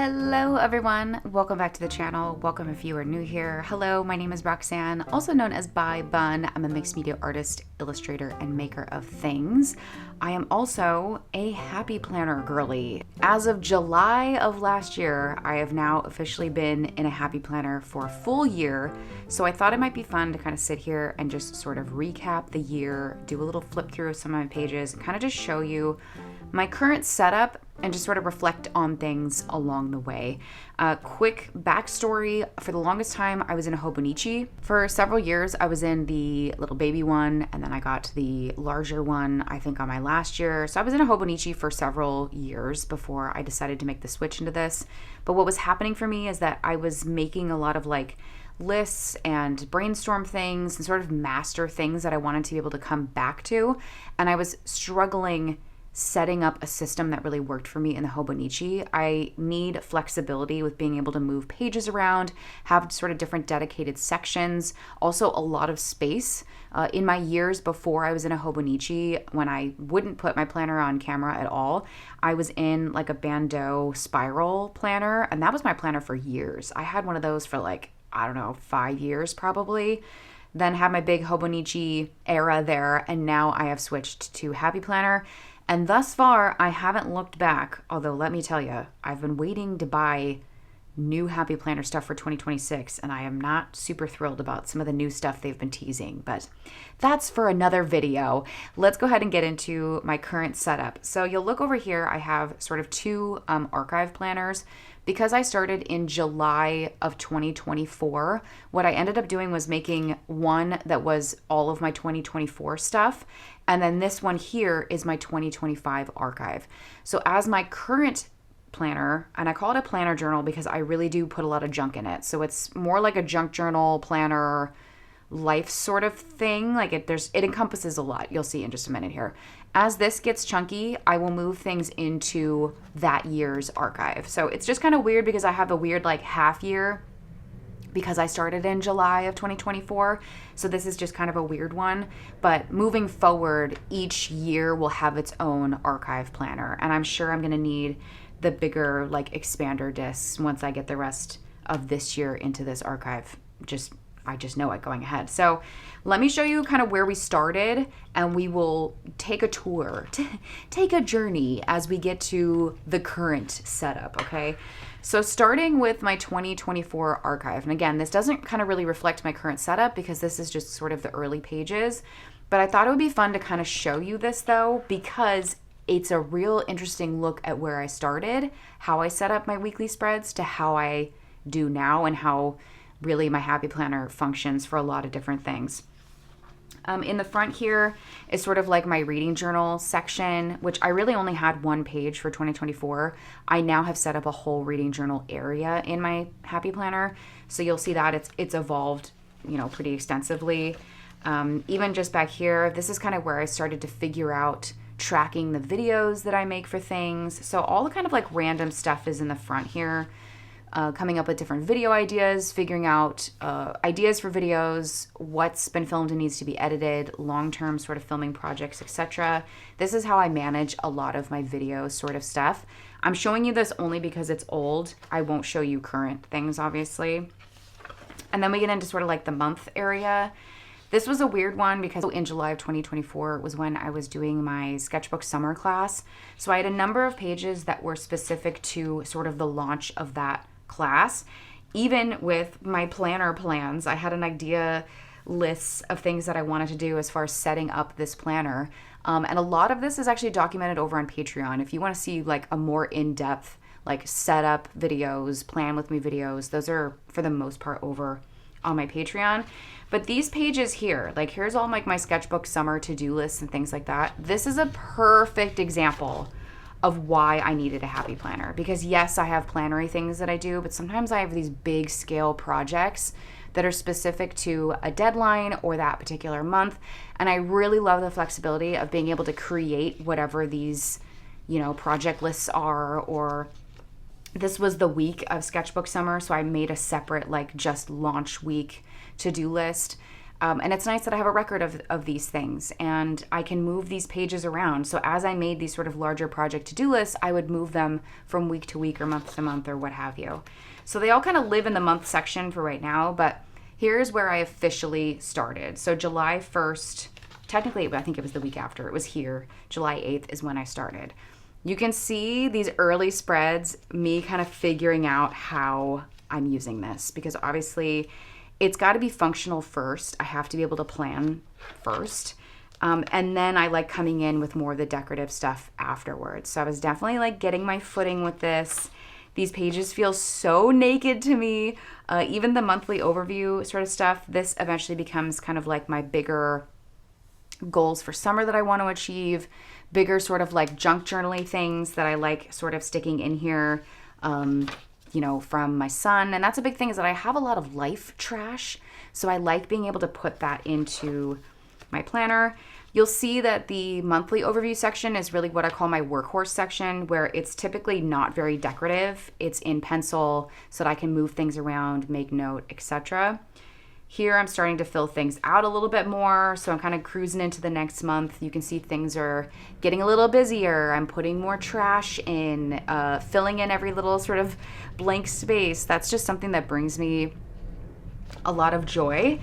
Hello everyone, welcome back to the channel. Welcome if you are new here. Hello, my name is Roxanne, also known as By Bun. I'm a mixed media artist, illustrator, and maker of things. I am also a happy planner girly. As of July of last year, I have now officially been in a happy planner for a full year. So I thought it might be fun to kind of sit here and just sort of recap the year, do a little flip through of some of my pages, and kind of just show you my current setup and just sort of reflect on things along the way. Quick backstory, for the longest time I was in a Hobonichi. For several years I was in the little baby one, and then I got to the larger one I think on my last year. So I was in a Hobonichi for several years before I decided to make the switch into this. But what was happening for me is that I was making a lot of like lists and brainstorm things and sort of master things that I wanted to be able to come back to, and I was struggling setting up a system that really worked for me in the Hobonichi. I need flexibility with being able to move pages around, have sort of different dedicated sections, also a lot of space. In my years before I was in a Hobonichi, when I wouldn't put my planner on camera at all, I was in like a bandeau spiral planner, and that was my planner for years. I had one of those for like, I don't know, 5 years probably. Then had my big Hobonichi era there, and now I have switched to Happy Planner. And thus far, I haven't looked back, although let me tell you, I've been waiting to buy new Happy Planner stuff for 2026, and I am not super thrilled about some of the new stuff they've been teasing, but that's for another video. Let's go ahead and get into my current setup. So you'll look over here, I have sort of two archive planners. Because I started in July of 2024, what I ended up doing was making one that was all of my 2024 stuff, and then this one here is my 2025 archive. So as my current planner, and I call it a planner journal because I really do put a lot of junk in it. So it's more like a junk journal planner life sort of thing. Like it encompasses a lot. You'll see in just a minute here. As this gets chunky, I will move things into that year's archive. So it's just kind of weird because I have a weird like half year because I started in July of 2024. So this is just kind of a weird one. But moving forward, each year will have its own archive planner. And I'm sure I'm going to need the bigger like expander discs once I get the rest of this year into this archive. I just know it going ahead. So let me show you kind of where we started, and we will take a tour, take a journey as we get to the current setup, okay? So starting with my 2024 archive, and again, this doesn't kind of really reflect my current setup because this is just sort of the early pages, but I thought it would be fun to kind of show you this though, because it's a real interesting look at where I started, how I set up my weekly spreads to how I do now, and how really my Happy Planner functions for a lot of different things. In the front here is sort of like my reading journal section, which I really only had one page for 2024. I now have set up a whole reading journal area in my Happy Planner. So you'll see that it's evolved, pretty extensively. Even just back here, this is kind of where I started to figure out tracking the videos that I make for things. So all the kind of like random stuff is in the front here. Coming up with different video ideas, figuring out ideas for videos, what's been filmed and needs to be edited, long-term sort of filming projects, etc. This is how I manage a lot of my video sort of stuff. I'm showing you this only because it's old. I won't show you current things, obviously. And then we get into sort of like the month area. This was a weird one because in July of 2024 was when I was doing my sketchbook summer class. So I had a number of pages that were specific to sort of the launch of that class. Even with my planner plans, I had an idea list of things that I wanted to do as far as setting up this planner. And a lot of this is actually documented over on Patreon. If you want to see like a more in-depth like setup videos, plan with me videos, those are for the most part over on my Patreon. But these pages here, like here's all like my sketchbook summer to-do lists and things like that. This is a perfect example of why I needed a Happy Planner. Because yes, I have plannery things that I do, but sometimes I have these big scale projects that are specific to a deadline or that particular month. And I really love the flexibility of being able to create whatever these, project lists are. Or this was the week of sketchbook summer, so I made a separate like just launch week to-do list. And it's nice that I have a record of these things and I can move these pages around. So as I made these sort of larger project to-do lists, I would move them from week to week or month to month or what have you. So they all kind of live in the month section for right now, but here's where I officially started. So July 1st, technically, I think it was the week after. It was here. July 8th is when I started. You can see these early spreads, me kind of figuring out how I'm using this, because obviously it's got to be functional first. I have to be able to plan first. And then I like coming in with more of the decorative stuff afterwards. So I was definitely like getting my footing with this. These pages feel so naked to me. Even the monthly overview sort of stuff, this eventually becomes kind of like my bigger goals for summer that I want to achieve, bigger sort of like junk journaling things that I like sort of sticking in here, from my son. And that's a big thing, is that I have a lot of life trash. So I like being able to put that into my planner. You'll see that the monthly overview section is really what I call my workhorse section, where it's typically not very decorative. It's in pencil so that I can move things around, make note, etc. Here I'm starting to fill things out a little bit more, so I'm kind of cruising into the next month. You can see things are getting a little busier. I'm putting more trash in, filling in every little sort of blank space. That's just something that brings me a lot of joy.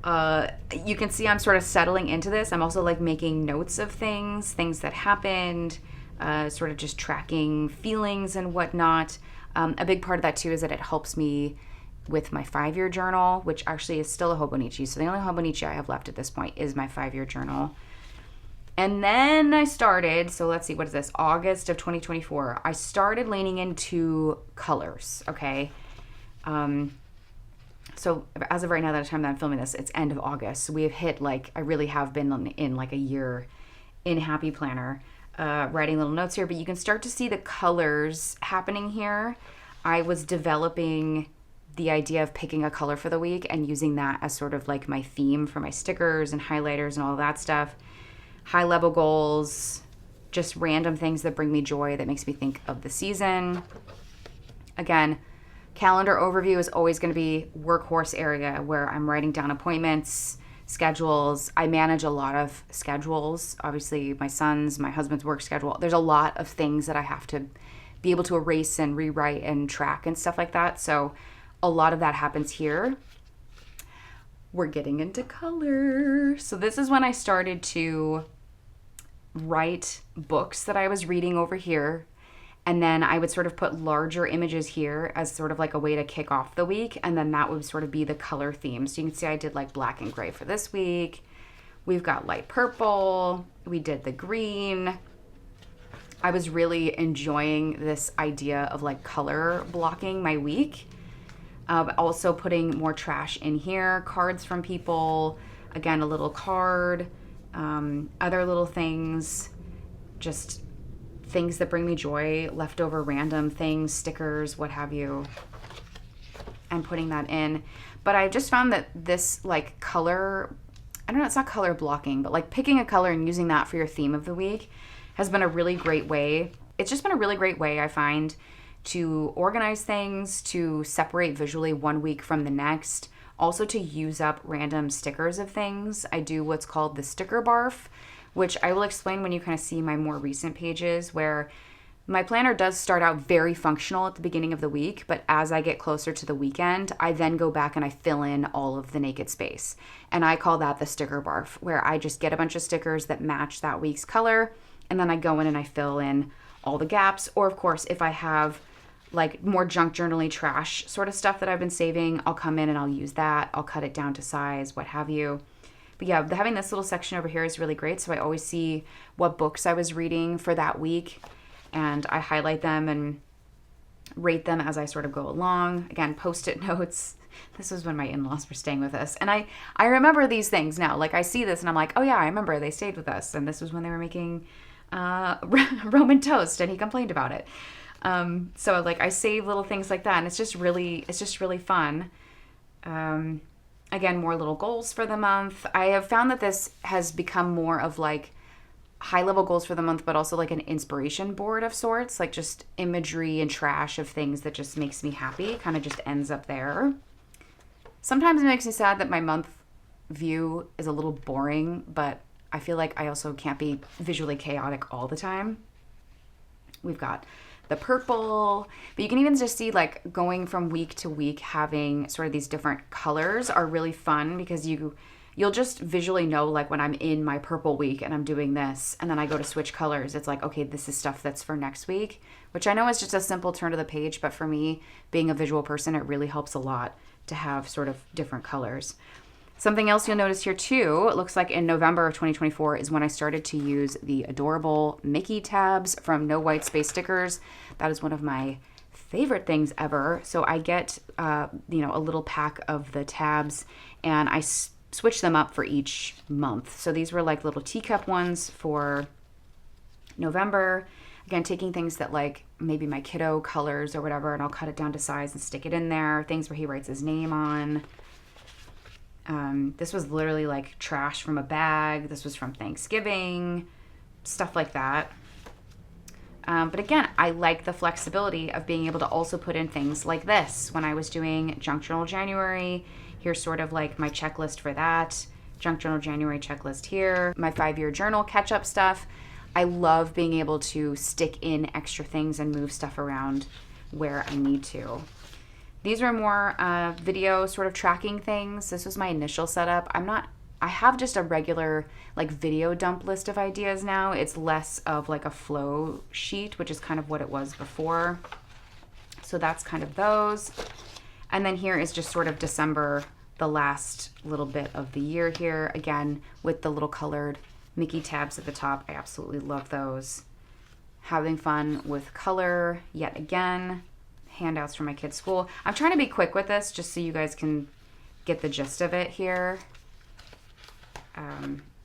You can see I'm sort of settling into this. I'm also like making notes of things that happened, sort of just tracking feelings and whatnot. A big part of that too is that it helps me with my 5-year journal, which actually is still a Hobonichi. So the only Hobonichi I have left at this point is my 5-year journal. And then I started, so let's see, what is this? August of 2024. I started leaning into colors, okay? So as of right now, that time that I'm filming this, it's end of August. So we have hit I really have been in like a year in Happy Planner, writing little notes here, but you can start to see the colors happening here. I was developing the idea of picking a color for the week and using that as sort of like my theme for my stickers and highlighters and all of that stuff. High level goals, just random things that bring me joy, that makes me think of the season. Again, calendar overview is always going to be workhorse area where I'm writing down appointments, schedules. I manage a lot of schedules. Obviously, my son's, my husband's work schedule. There's a lot of things that I have to be able to erase and rewrite and track and stuff like that. So a lot of that happens here. We're getting into color. So this is when I started to write books that I was reading over here. And then I would sort of put larger images here as sort of like a way to kick off the week. And then that would sort of be the color theme. So you can see I did like black and gray for this week. We've got light purple. We did the green. I was really enjoying this idea of like color blocking my week. Also putting more trash in here, cards from people, again, a little card, other little things, just things that bring me joy, leftover random things, stickers, what have you, and putting that in. But I just found that this like color, I don't know, it's not color blocking, but like picking a color and using that for your theme of the week has been a really great way. It's just been a really great way, I find, to organize things, to separate visually one week from the next, also to use up random stickers of things. I do what's called the sticker barf, which I will explain when you kind of see my more recent pages, where my planner does start out very functional at the beginning of the week, but as I get closer to the weekend, I then go back and I fill in all of the naked space. And I call that the sticker barf, where I just get a bunch of stickers that match that week's color, and then I go in and I fill in all the gaps. Or of course, if I have like more junk journaling trash sort of stuff that I've been saving, I'll come in and I'll use that. I'll cut it down to size, what have you. But yeah, having this little section over here is really great. So I always see what books I was reading for that week, and I highlight them and rate them as I sort of go along. Again, Post-it notes. This was when my in-laws were staying with us. And I remember these things now. Like I see this and I'm like, oh yeah, I remember they stayed with us. And this was when they were making Roman toast and he complained about it. So like I save little things like that, and it's just really fun. Again, more little goals for the month. I have found that this has become more of like high level goals for the month, but also like an inspiration board of sorts, like just imagery and trash of things that just makes me happy. Kind of just ends up there. Sometimes it makes me sad that my month view is a little boring, but I feel like I also can't be visually chaotic all the time. We've got the purple, but you can even just see like going from week to week having sort of these different colors are really fun because you'll just visually know like when I'm in my purple week and I'm doing this and then I go to switch colors, it's like, okay, this is stuff that's for next week, which I know is just a simple turn to the page, but for me, being a visual person, it really helps a lot to have sort of different colors. Something else you'll notice here too, it looks like in November of 2024 is when I started to use the adorable Mickey tabs from No White Space Stickers. That is one of my favorite things ever. So I get, a little pack of the tabs and I switch them up for each month. So these were like little teacup ones for November. Again, taking things that like maybe my kiddo colors or whatever, and I'll cut it down to size and stick it in there. Things where he writes his name on. This was literally like trash from a bag. This was from Thanksgiving, stuff like that. But again, I like the flexibility of being able to also put in things like this. When I was doing Junk Journal January, here's sort of like my checklist for that. Junk Journal January checklist here. My 5-year journal catch-up stuff. I love being able to stick in extra things and move stuff around where I need to. These were more video sort of tracking things. This was my initial setup. I have just a regular like video dump list of ideas now. It's less of like a flow sheet, which is kind of what it was before. So that's kind of those. And then here is just sort of December, the last little bit of the year here. Again, with the little colored Mickey tabs at the top. I absolutely love those. Having fun with color yet again. Handouts from my kids' school. I'm trying to be quick with this just so you guys can get the gist of it here.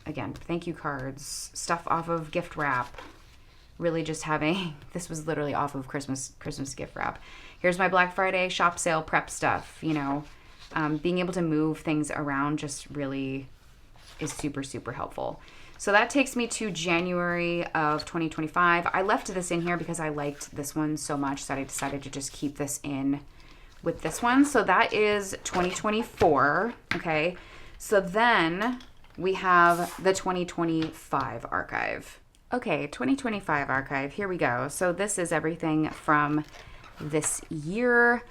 Again, thank you cards, stuff off of gift wrap. Really just having, this was literally off of Christmas gift wrap. Here's my Black Friday shop sale prep stuff, being able to move things around just really is super, super helpful. So that takes me to January of 2025. I left this in here because I liked this one so much that I decided to just keep this in with this one. So that is 2024, okay? So then we have the 2025 archive. Okay, 2025 archive, here we go. So this is everything from this year.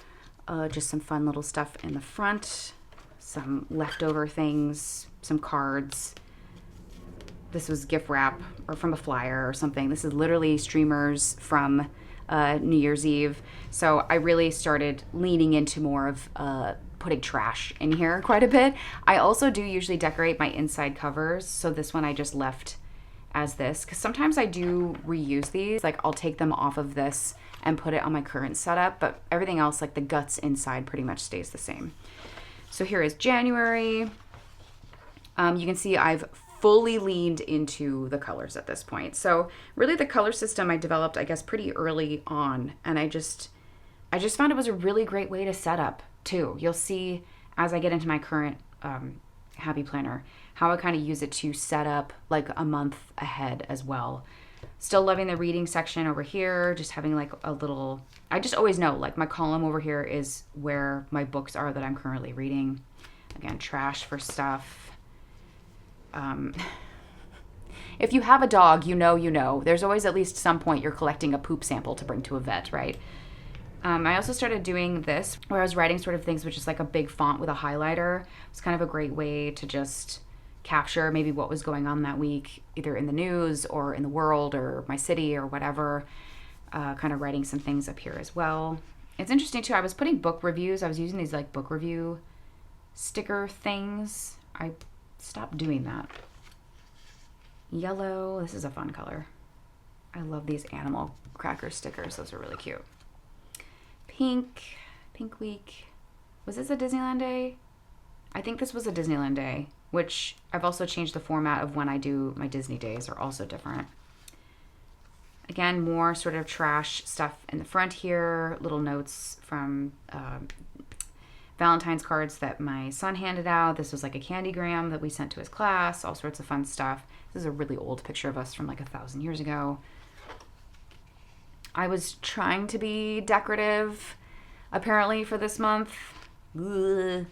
Just some fun little stuff in the front, some leftover things, some cards. This was gift wrap or from a flyer or something. This is literally streamers from New Year's Eve. So I really started leaning into more of putting trash in here quite a bit. I also do usually decorate my inside covers. So this one I just left as this because sometimes I do reuse these. Like I'll take them off of this and put it on my current setup, but everything else, like the guts inside, pretty much stays the same. So here is January. You can see I've fully leaned into the colors at this point. So really the color system I developed, I guess, pretty early on. And I just found it was a really great way to set up too. You'll see as I get into my current Happy Planner, how I kind of use it to set up like a month ahead as well. Still loving the reading section over here, just having like a little, I just always know like my column over here is where my books are that I'm currently reading. Again, trash for stuff. If you have a dog, you know. There's always at least some point you're collecting a poop sample to bring to a vet, right? I also started doing this where I was writing sort of things with just like a big font with a highlighter. It's kind of a great way to just capture maybe what was going on that week, either in the news or in the world or my city or whatever. Kind of writing some things up here as well. It's interesting too. I was putting book reviews. I was using these like book review sticker things. I stopped doing that. Yellow. This is a fun color. I love these animal cracker stickers. Those are really cute. Pink week. Was this a Disneyland day? I think this was a Disneyland day, which I've also changed the format of when I do my Disney days are also different. Again, more sort of trash stuff in the front here. Little notes from Valentine's cards that my son handed out. This was like a candygram that we sent to his class. All sorts of fun stuff. This is a really old picture of us from like 1,000 years ago. I was trying to be decorative, apparently, for this month. Ugh.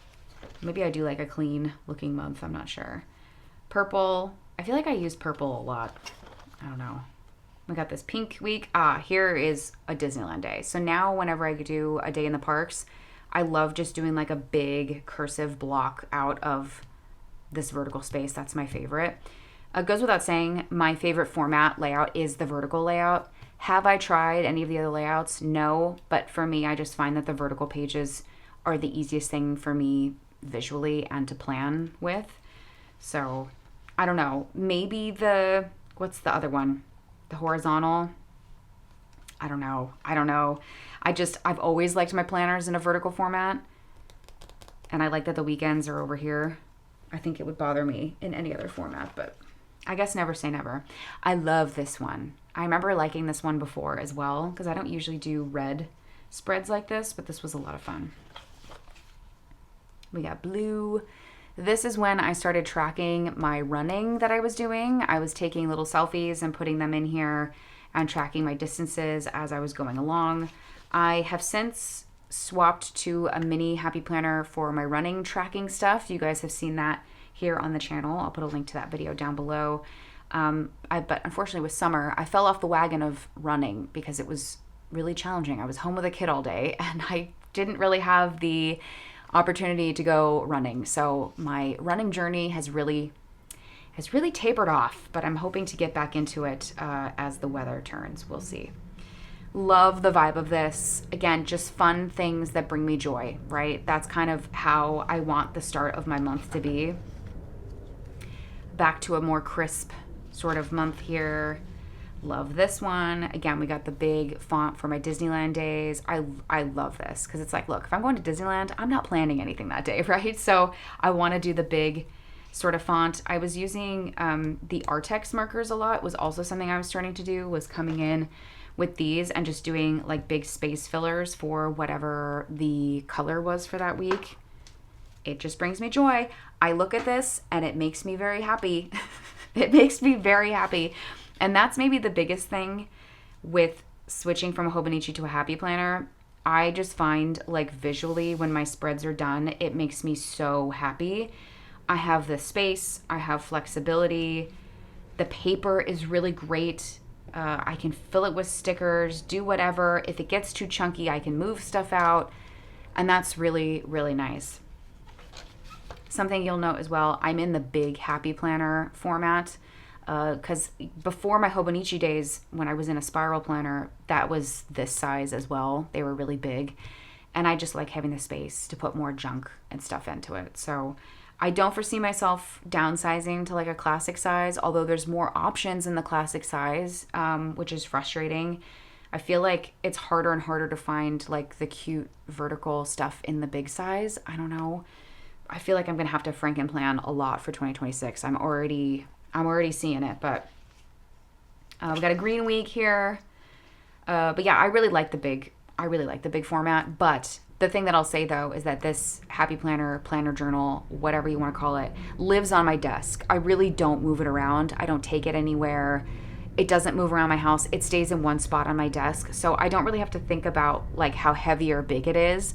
Maybe I do like a clean looking month. I'm not sure. Purple. I feel like I use purple a lot. I don't know. We got this pink week. Here is a Disneyland day. So now whenever I do a day in the parks, I love just doing like a big cursive block out of this vertical space. That's my favorite. It goes without saying, my favorite format layout is the vertical layout. Have I tried any of the other layouts? No, but for me, I just find that the vertical pages are the easiest thing for me visually and to plan with. So I don't know. Maybe what's the other one? The horizontal. I don't know. I've always liked my planners in a vertical format. And I like that the weekends are over here. I think it would bother me in any other format, but I guess never say never. I love this one. I remember liking this one before as well, because I don't usually do red spreads like this, but this was a lot of fun. We got blue. This is when I started tracking my running that I was doing. I was taking little selfies and putting them in here and tracking my distances as I was going along. I have since swapped to a mini happy planner for my running tracking stuff. You guys have seen that here on the channel. I'll put a link to that video down below. But unfortunately with summer, I fell off the wagon of running because it was really challenging. I was home with a kid all day and I didn't really have the opportunity to go running. So my running journey has really tapered off, but I'm hoping to get back into it as the weather turns. We'll see. Love the vibe of this. Again, just fun things that bring me joy, right? That's kind of how I want the start of my month to be. Back to a more crisp sort of month here. Love this one. Again, we got the big font for my Disneyland days. I love this because it's like, look, if I'm going to Disneyland, I'm not planning anything that day, right? So I want to do the big sort of font. I was using the Artex markers a lot. Was also something I was starting to do, was coming in with these and just doing like big space fillers for whatever the color was for that week. It just brings me joy. I look at this and it makes me very happy. It makes me very happy. And that's maybe the biggest thing with switching from a Hobonichi to a happy planner. I just find like visually when my spreads are done, it makes me so happy. I have the space, I have flexibility. The paper is really great. I can fill it with stickers, do whatever. If it gets too chunky, I can move stuff out. And that's really, really nice. Something you'll note as well, I'm in the big happy planner format. Because before my Hobonichi days, when I was in a spiral planner, that was this size as well. They were really big. And I just like having the space to put more junk and stuff into it. So I don't foresee myself downsizing to like a classic size, although there's more options in the classic size, which is frustrating. I feel like it's harder and harder to find like the cute vertical stuff in the big size. I don't know. I feel like I'm going to have to Frankenplan a lot for 2026. I'm already seeing it, but we got a green week here. But yeah, I really like the big format. But the thing that I'll say though is that this happy planner, planner journal, whatever you want to call it, lives on my desk. I really don't move it around. I don't take it anywhere. It doesn't move around my house. It stays in one spot on my desk. So I don't really have to think about like how heavy or big it is.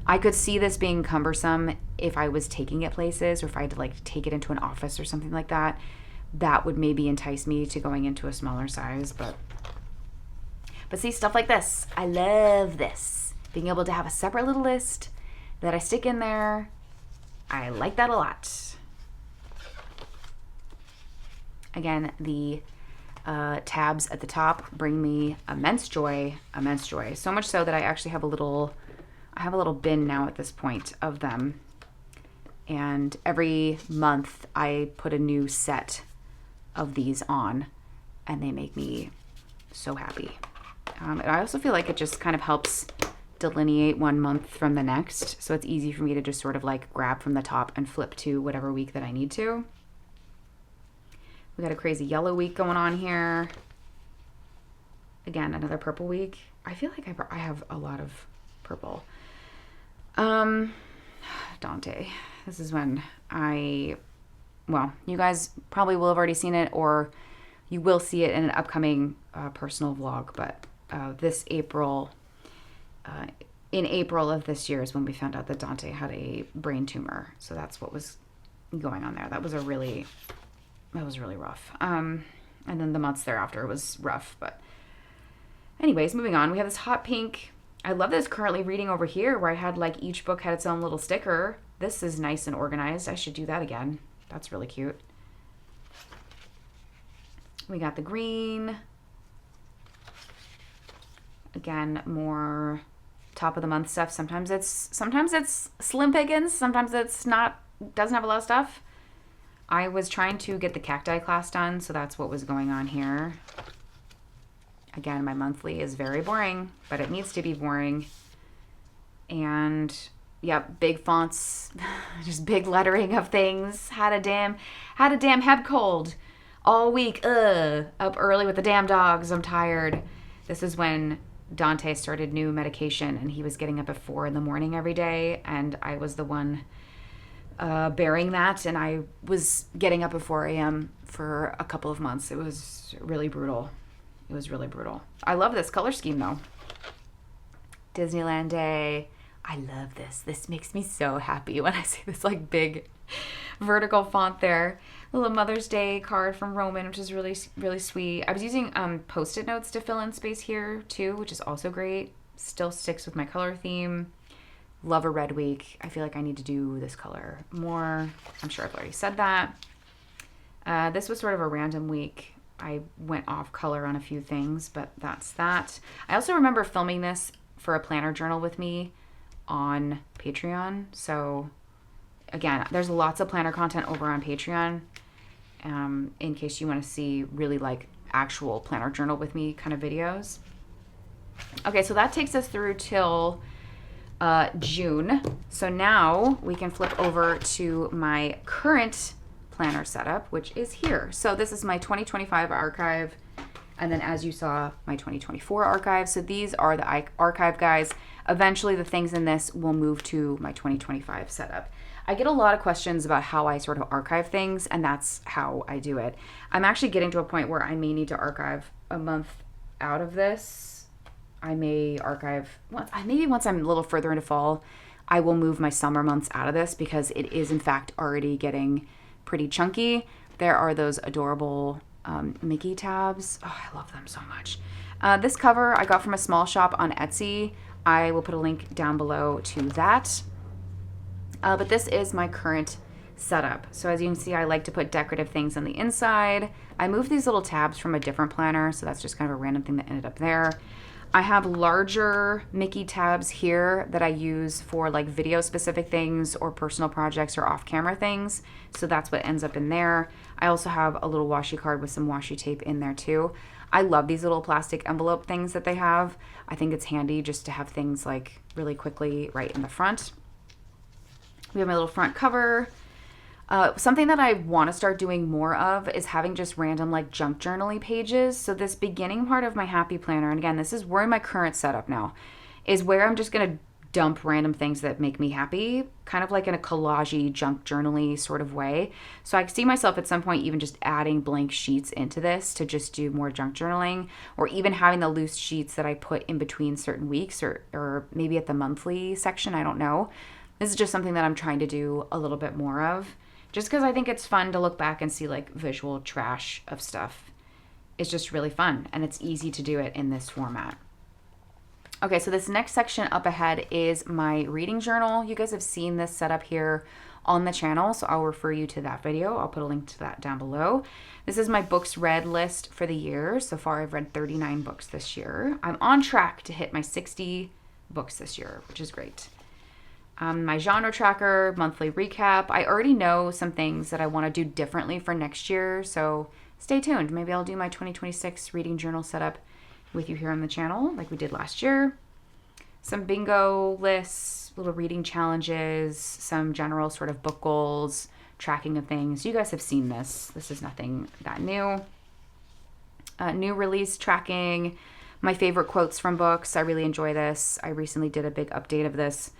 I could see this being cumbersome if I was taking it places, or if I had to like take it into an office or something like that. That would maybe entice me to going into a smaller size, but see, stuff like this, I love this. Being able to have a separate little list that I stick in there, I like that a lot. Again, the tabs at the top bring me immense joy. So much so that I actually have a little bin now at this point of them. And every month I put a new set of these on, and they make me so happy. And I also feel like it just kind of helps delineate one month from the next, so it's easy for me to just sort of like grab from the top and flip to whatever week that I need to. We got a crazy yellow week going on here. Again, another purple week. I feel like I have a lot of purple. Dante. This is when well, you guys probably will have already seen it, or you will see it in an upcoming personal vlog, but this April, in April of this year is when we found out that Dante had a brain tumor. So that's what was going on there. That was really rough. And then the months thereafter was rough. But anyways, moving on. We have this hot pink. I love this currently reading over here where I had like each book had its own little sticker. This is nice and organized. I should do that again. That's really cute. We got the green. Again, more top of the month stuff. Sometimes it's slim pickings. Sometimes it's not, doesn't have a lot of stuff. I was trying to get the cacti class done, so that's what was going on here. Again, my monthly is very boring, but it needs to be boring. And yep, big fonts, just big lettering of things. Had a damn heb cold all week. Up early with the damn dogs. I'm tired. This is when Dante started new medication, and he was getting up at 4 a.m. every day, and I was the one bearing that, and I was getting up at 4 a.m. for a couple of months. It was really brutal. It was really brutal. I love this color scheme though. Disneyland Day. I love this. This makes me so happy when I see this like big vertical font there. A little Mother's Day card from Roman, which is really, really sweet. I was using Post-it notes to fill in space here too, which is also great. Still sticks with my color theme. Love a red week. I feel like I need to do this color more. I'm sure I've already said that. This was sort of a random week. I went off color on a few things, but that's that. I also remember filming this for a planner journal with me on Patreon. So again, there's lots of planner content over on Patreon. In case you want to see really like actual planner journal with me kind of videos. Okay, so that takes us through till June. So now we can flip over to my current planner setup, which is here. So this is my 2025 archive, and then as you saw, my 2024 archive. So these are the archive guys. Eventually the things in this will move to my 2025 setup. I get a lot of questions about how I sort of archive things, and that's how I do it. I'm actually getting to a point where I may need to archive a month out of this. I may archive, maybe once I'm a little further into fall, I will move my summer months out of this because it is in fact already getting pretty chunky. There are those adorable Mickey tabs. Oh, I love them so much. This cover I got from a small shop on Etsy. I will put a link down below to that. But this is my current setup. So as you can see, I like to put decorative things on the inside. I moved these little tabs from a different planner, so that's just kind of a random thing that ended up there. I have larger Mickey tabs here that I use for like video specific things or personal projects or off camera things. So that's what ends up in there. I also have a little washi card with some washi tape in there too. I love these little plastic envelope things that they have. I think it's handy just to have things like really quickly right in the front. We have my little front cover. Something that I want to start doing more of is having just random like junk journaling pages. So this beginning part of my happy planner, and again, we're in my current setup now, is where I'm just going to dump random things that make me happy, kind of like in a collage-y, junk journaling sort of way. So I see myself at some point even just adding blank sheets into this to just do more junk journaling, or even having the loose sheets that I put in between certain weeks or maybe at the monthly section. I don't know. This is just something that I'm trying to do a little bit more of. Just because I think it's fun to look back and see like visual trash of stuff. It's just really fun, and it's easy to do it in this format. Okay, so this next section up ahead is my reading journal. You guys have seen this setup here on the channel, so I'll refer you to that video. I'll put a link to that down below. This is my books read list for the year. So far, I've read 39 books this year. I'm on track to hit my 60 books this year, which is great. My genre tracker, monthly recap. I already know some things that I want to do differently for next year, so stay tuned. Maybe I'll do my 2026 reading journal setup with you here on the channel like we did last year. Some bingo lists, little reading challenges, some general sort of book goals, tracking of things. You guys have seen this. This is nothing that new. New release tracking, my favorite quotes from books. I really enjoy this. I recently did a big update of this.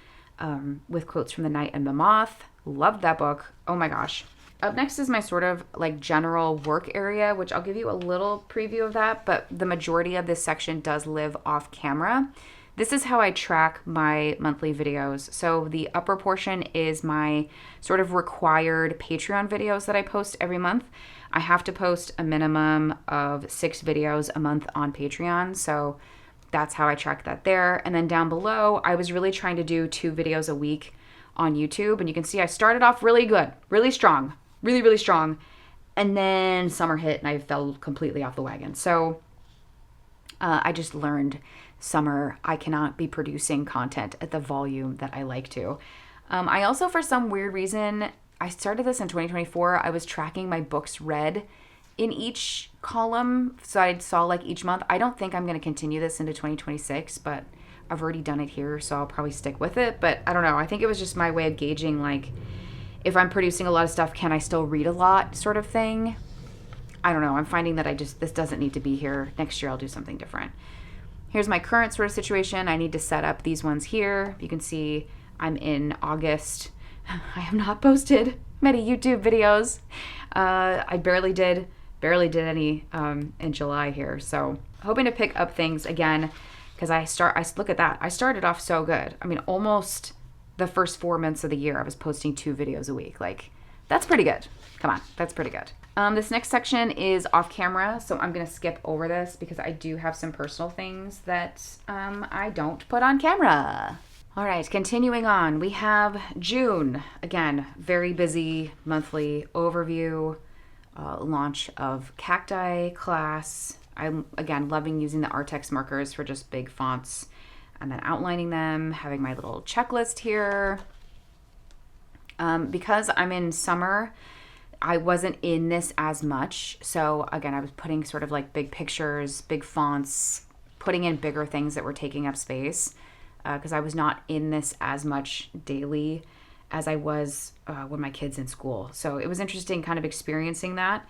With quotes from The Night and the Moth. Loved that book. Oh my gosh. Up next is my sort of like general work area, which I'll give you a little preview of that, but the majority of this section does live off camera. This is how I track my monthly videos. So the upper portion is my sort of required Patreon videos that I post every month. I have to post a minimum of 6 videos a month on Patreon. So that's how I track that there. And then down below, I was really trying to do 2 videos a week on YouTube. And you can see I started off really good, really strong, really, really strong. And then summer hit and I fell completely off the wagon. So I just learned summer, I cannot be producing content at the volume that I like to. I also, for some weird reason, I started this in 2024. I was tracking my books read in each column. So I saw like each month. I don't think I'm going to continue this into 2026, but I've already done it here. So I'll probably stick with it. But I don't know. I think it was just my way of gauging, like, if I'm producing a lot of stuff, can I still read a lot sort of thing? I don't know. I'm finding that this doesn't need to be here. Next year I'll do something different. Here's my current sort of situation. I need to set up these ones here. You can see I'm in August. I have not posted many YouTube videos. I barely did any in July here. So hoping to pick up things again, because I look at that. I started off so good. I mean, almost the first 4 months of the year, I was posting 2 videos a week. Like, that's pretty good. Come on, that's pretty good. This next section is off camera, so I'm gonna skip over this because I do have some personal things that I don't put on camera. All right, continuing on, we have June. Again, very busy monthly overview, launch of cacti class. I'm, again, loving using the Artex markers for just big fonts and then outlining them, having my little checklist here. Because I'm in summer, I wasn't in this as much. So again, I was putting sort of like big pictures, big fonts, putting in bigger things that were taking up space, because I was not in this as much daily as I was when my kid's in school. So it was interesting kind of experiencing that.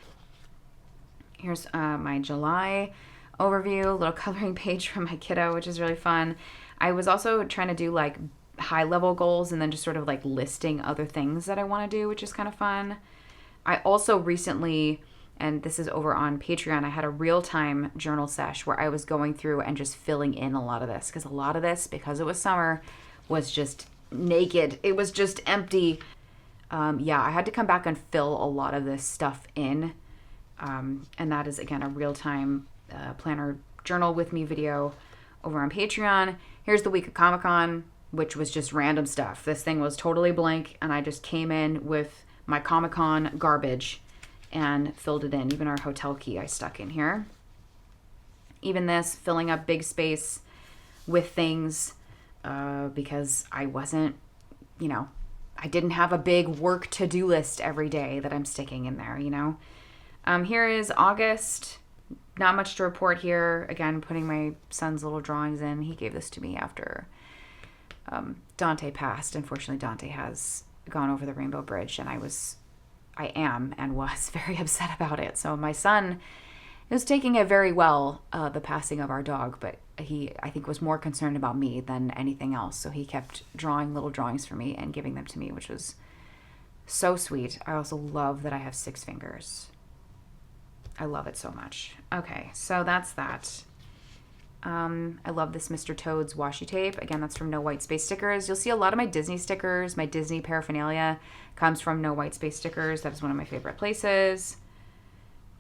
Here's my July overview, a little coloring page from my kiddo, which is really fun. I was also trying to do like high level goals and then just sort of like listing other things that I want to do, which is kind of fun. I also recently, and this is over on Patreon, I had a real-time journal sesh where I was going through and just filling in a lot of this, because a lot of this, because it was summer, was just naked. It was just empty. Yeah, I had to come back and fill a lot of this stuff in. And that is, again, a real-time planner journal with me video over on Patreon. Here's the week of Comic-Con, which was just random stuff. This thing was totally blank, and I just came in with my Comic-Con garbage and filled it in. Even our hotel key I stuck in here. Even this, filling up big space with things because I wasn't, I didn't have a big work to-do list every day that I'm sticking in there, Here is August. Not much to report here. Again, putting my son's little drawings in. He gave this to me after Dante passed. Unfortunately, Dante has gone over the Rainbow Bridge, and I am and was very upset about it. So my son is taking it very well, the passing of our dog, but he, I think, was more concerned about me than anything else. So he kept drawing little drawings for me and giving them to me, which was so sweet. I also love that I have 6 fingers. I love it so much. Okay, so that's that. I love this Mr. Toad's washi tape. Again, that's from No White Space Stickers. You'll see a lot of my Disney stickers, my Disney paraphernalia comes from No White Space Stickers. That is one of my favorite places.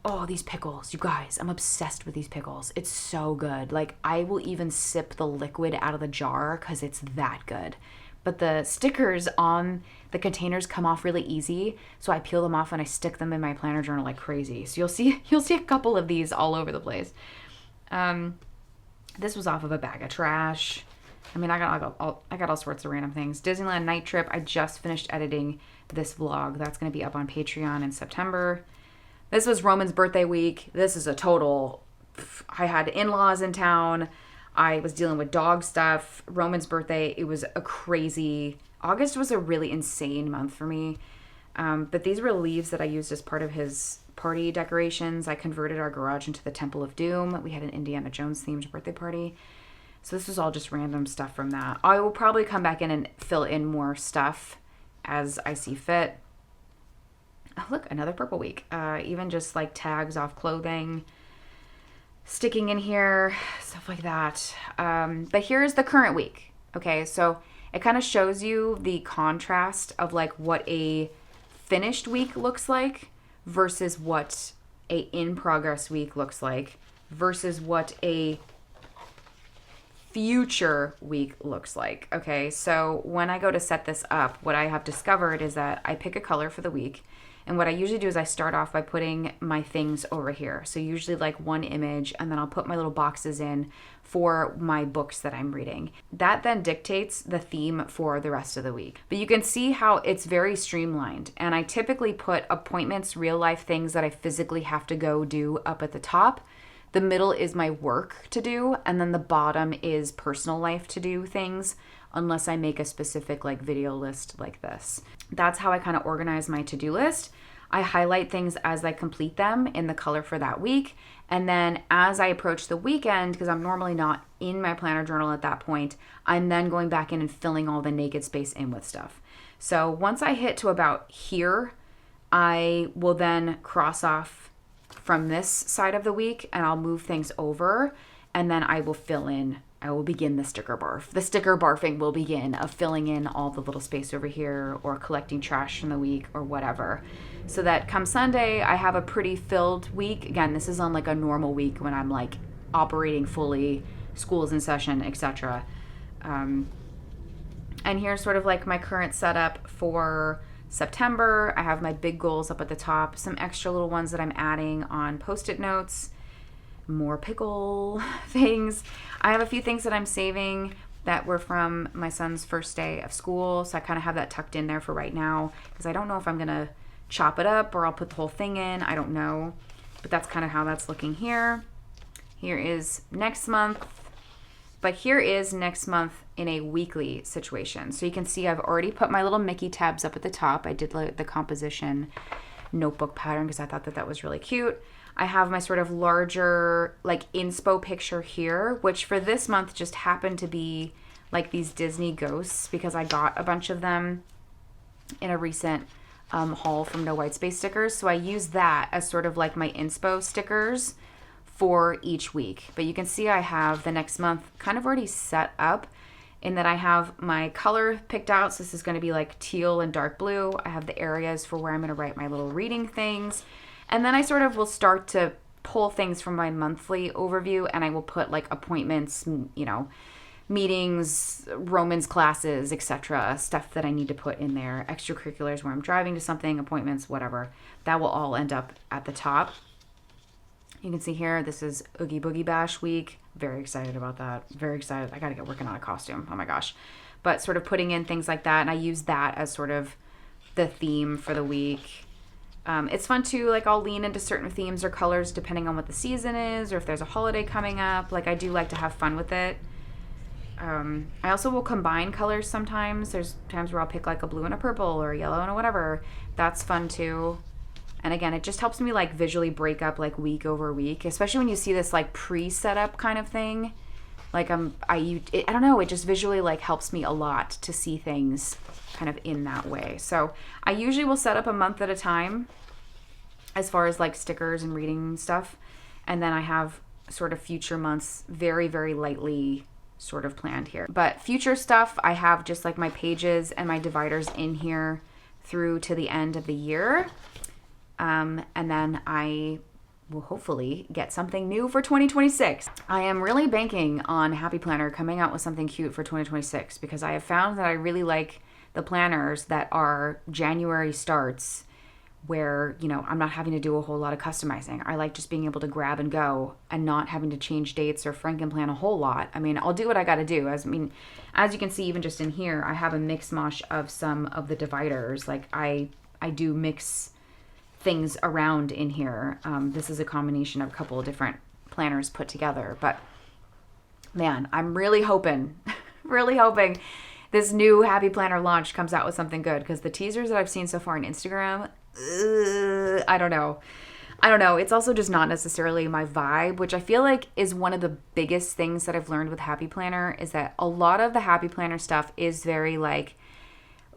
Oh, these pickles, you guys, I'm obsessed with these pickles. It's so good. Like, I will even sip the liquid out of the jar because it's that good. But the stickers on the containers come off really easy, so I peel them off and I stick them in my planner journal like crazy. So you'll see a couple of these all over the place. This was off of a bag of trash. I mean, I got all sorts of random things. Disneyland night trip. I just finished editing this vlog. That's going to be up on Patreon in September. This was Roman's birthday week. This is a total... I had in-laws in town. I was dealing with dog stuff. Roman's birthday, it was a crazy... August was a really insane month for me. But these were leaves that I used as part of his party decorations. I converted our garage into the Temple of Doom. We had an Indiana Jones themed birthday party. So this was all just random stuff from that. I will probably come back in and fill in more stuff as I see fit. Oh, look, another purple week. Even just like tags off clothing. sticking in here, stuff like that. But here's the current week. Okay, so it kind of shows you the contrast of like what a finished week looks like versus what a in progress week looks like versus what a future week looks like. Okay, so when I go to set this up, what I have discovered is that I pick a color for the week. And what I usually do is I start off by putting my things over here. So usually like one image, and then I'll put my little boxes in for my books that I'm reading. That then dictates the theme for the rest of the week. But you can see how it's very streamlined. And I typically put appointments, real life things that I physically have to go do up at the top. The middle is my work to do, and then the bottom is personal life to do things, unless I make a specific like video list like this. That's how I kind of organize my to-do list. I highlight things as I complete them in the color for that week. And then as I approach the weekend, because I'm normally not in my planner journal at that point, I'm then going back in and filling all the naked space in with stuff. So once I hit to about here, I will then cross off from this side of the week and I'll move things over, and then I will fill in. I will begin the sticker barf. The sticker barfing will begin of filling in all the little space over here or collecting trash from the week or whatever. So that come Sunday, I have a pretty filled week. Again, this is on like a normal week when I'm like operating fully, school's in session, etc. And here's sort of like my current setup for September. I have my big goals up at the top, some extra little ones that I'm adding on Post-it notes, more pickle things. I have a few things that I'm saving that were from my son's first day of school. So I kind of have that tucked in there for right now because I don't know if I'm going to chop it up or I'll put the whole thing in. I don't know. But that's kind of how that's looking here. Here is next month. But here is next month in a weekly situation. So you can see I've already put my little Mickey tabs up at the top. I did the composition notebook pattern because I thought that that was really cute. I have my sort of larger like inspo picture here, which for this month just happened to be like these Disney ghosts because I got a bunch of them in a recent haul from No White Space Stickers. So I use that as sort of like my inspo stickers for each week. But you can see I have the next month kind of already set up in that I have my color picked out. So this is going to be like teal and dark blue. I have the areas for where I'm going to write my little reading things. And then I sort of will start to pull things from my monthly overview and I will put like appointments, you know, meetings, Romans classes, etc. Stuff that I need to put in there, extracurriculars where I'm driving to something, appointments, whatever. That will all end up at the top. You can see here, this is Oogie Boogie Bash week. Very excited about that. Very excited. I got to get working on a costume. Oh my gosh. But sort of putting in things like that. And I use that as sort of the theme for the week. It's fun too, like I'll lean into certain themes or colors depending on what the season is or if there's a holiday coming up. Like I do like to have fun with it. I also will combine colors sometimes. There's times where I'll pick like a blue and a purple or a yellow and a whatever. That's fun too. And again, it just helps me like visually break up like week over week, especially when you see this like pre-setup kind of thing. Like I don't know, it just visually like helps me a lot to see things kind of in that way. So I usually will set up a month at a time as far as like stickers and reading stuff. And then I have sort of future months very, very lightly sort of planned here. But future stuff, I have just like my pages and my dividers in here through to the end of the year. And then I will hopefully get something new for 2026. I am really banking on Happy Planner coming out with something cute for 2026 because I have found that I really like the planners that are January starts where, you know, I'm not having to do a whole lot of customizing. I like just being able to grab and go and not having to change dates or frankenplan a whole lot. I mean, I'll do what I got to do. As you can see, even just in here, I have a mix mosh of some of the dividers. Like I do mix things around in here. This is a combination of a couple of different planners put together, but man, I'm really hoping, really hoping this new Happy Planner launch comes out with something good because the teasers that I've seen so far on Instagram, I don't know. It's also just not necessarily my vibe, which I feel like is one of the biggest things that I've learned with Happy Planner is that a lot of the Happy Planner stuff is very like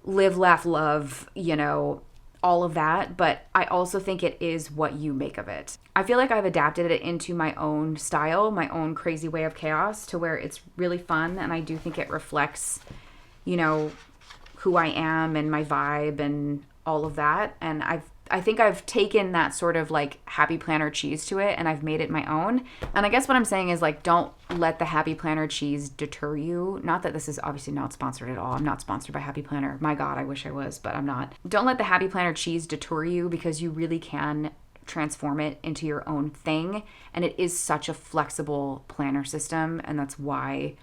live, laugh, love, you know, all of that, but I also think it is what you make of it. I feel like I've adapted it into my own style, my own crazy way of chaos, to where it's really fun, and I do think it reflects, you know, who I am and my vibe and all of that. And I think I've taken that sort of like happy planner cheese to it and I've made it my own. And I guess what I'm saying is like, don't let the happy planner cheese deter you. Not that this is obviously not sponsored at all. I'm not sponsored by Happy Planner. My God, I wish I was, but I'm not. Don't let the happy planner cheese deter you, because you really can transform it into your own thing. And it is such a flexible planner system. And that's why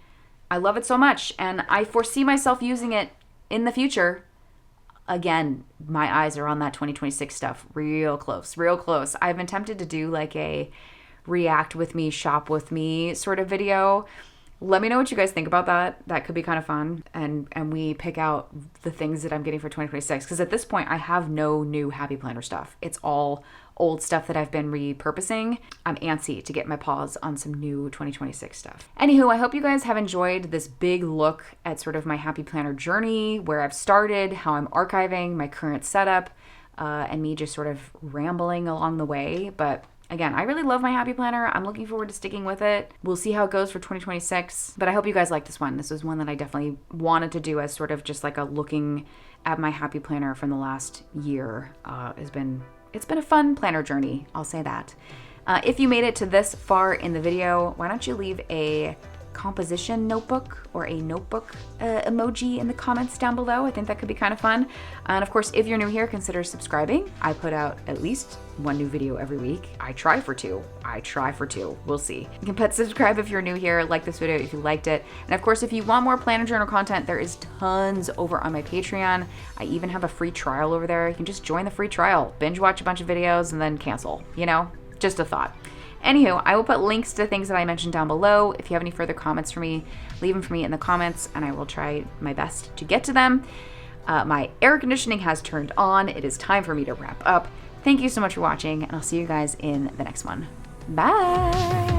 I love it so much. And I foresee myself using it in the future. Again, my eyes are on that 2026 stuff real close, real close. I've been tempted to do like a react with me, shop with me sort of video. Let me know what you guys think about that. That could be kind of fun. And we pick out the things that I'm getting for 2026. Because at this point, I have no new Happy Planner stuff. It's all old stuff that I've been repurposing. I'm antsy to get my paws on some new 2026 stuff. Anywho, I hope you guys have enjoyed this big look at sort of my Happy Planner journey, where I've started, how I'm archiving, my current setup, and me just sort of rambling along the way. But again, I really love my Happy Planner. I'm looking forward to sticking with it. We'll see how it goes for 2026. But I hope you guys like this one. This was one that I definitely wanted to do as sort of just like a looking at my Happy Planner from the last year. It's been a fun planner journey, I'll say that. If you made it to this far in the video, why don't you leave a composition notebook or a notebook emoji in the comments down below. I think that could be kind of fun. And of course, if you're new here, consider subscribing. I put out at least one new video every week. I try for two. We'll see. You can subscribe if you're new here, like this video if you liked it. And of course, if you want more planner journal content, there is tons over on my Patreon. I even have a free trial over there. You can just join the free trial, binge watch a bunch of videos, and then cancel, you know, just a thought. Anywho, I will put links to things that I mentioned down below. If you have any further comments for me, leave them for me in the comments and I will try my best to get to them. My air conditioning has turned on. It is time for me to wrap up. Thank you so much for watching, and I'll see you guys in the next one. Bye!